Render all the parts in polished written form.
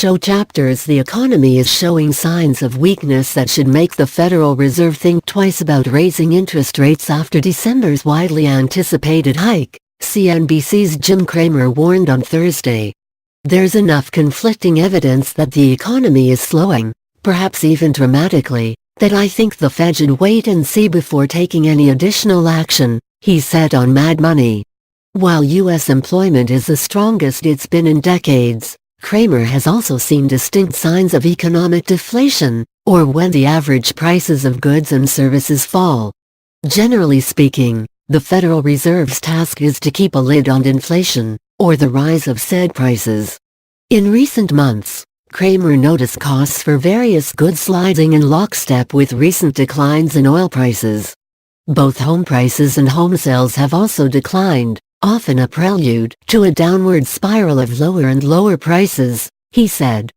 show chapters the economy is showing signs of weakness that should make the Federal Reserve think twice about raising interest rates after December's widely anticipated hike, CNBC's Jim Cramer warned on Thursday. There's enough conflicting evidence that the economy is slowing, perhaps even dramatically, that I think the Fed should wait and see before taking any additional action, he said on Mad Money. While U.S. employment is the strongest it's been in decades, Cramer has also seen distinct signs of economic deflation, or when the average prices of goods and services fall. Generally speaking, the Federal Reserve's task is to keep a lid on inflation, or the rise of said prices. In recent months, Cramer noticed costs for various goods sliding in lockstep with recent declines in oil prices. Both home prices and home sales have also declined, often a prelude to a downward spiral of lower and lower prices, he said.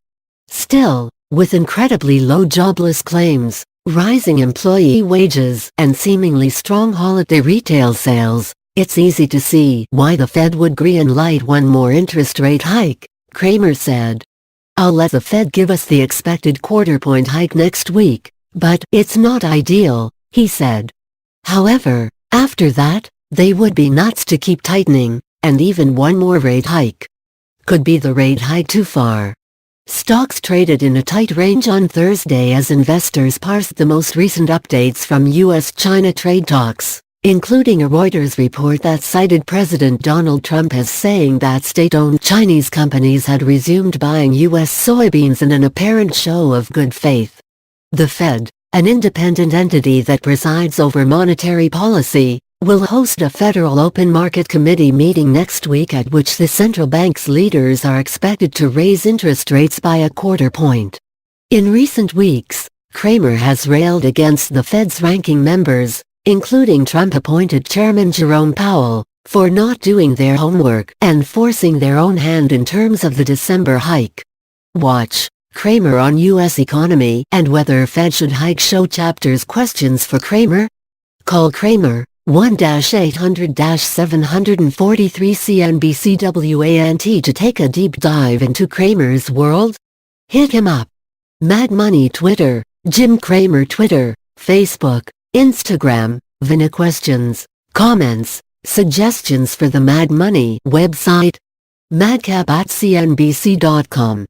Still, with incredibly low jobless claims, rising employee wages, and seemingly strong holiday retail sales, it's easy to see why the Fed would green-light one more interest rate hike, Cramer said. I'll let the Fed give us the expected quarter-point hike next week, but it's not ideal, he said. However, after that, they would be nuts to keep tightening, and even one more rate hike could be the rate hike too far. Stocks traded in a tight range on Thursday as investors parsed the most recent updates from U.S.-China trade talks, including a Reuters report that cited President Donald Trump as saying that state-owned Chinese companies had resumed buying U.S. soybeans in an apparent show of good faith. The Fed, an independent entity that presides over monetary policy, will host a Federal Open Market Committee meeting next week at which the central bank's leaders are expected to raise interest rates by a quarter point. In recent weeks, Cramer has railed against the Fed's ranking members, including Trump-appointed Chairman Jerome Powell, for not doing their homework and forcing their own hand in terms of the December hike. Watch Cramer on U.S. economy and whether Fed should hike show chapters questions for Cramer? Call Cramer 1-800-743-CNBC-WANT to take a deep dive into Cramer's world. Hit him up. Mad Money Twitter, Jim Cramer Twitter, Facebook, Instagram, Vina questions, comments, suggestions for the Mad Money website, madcap@cnbc.com.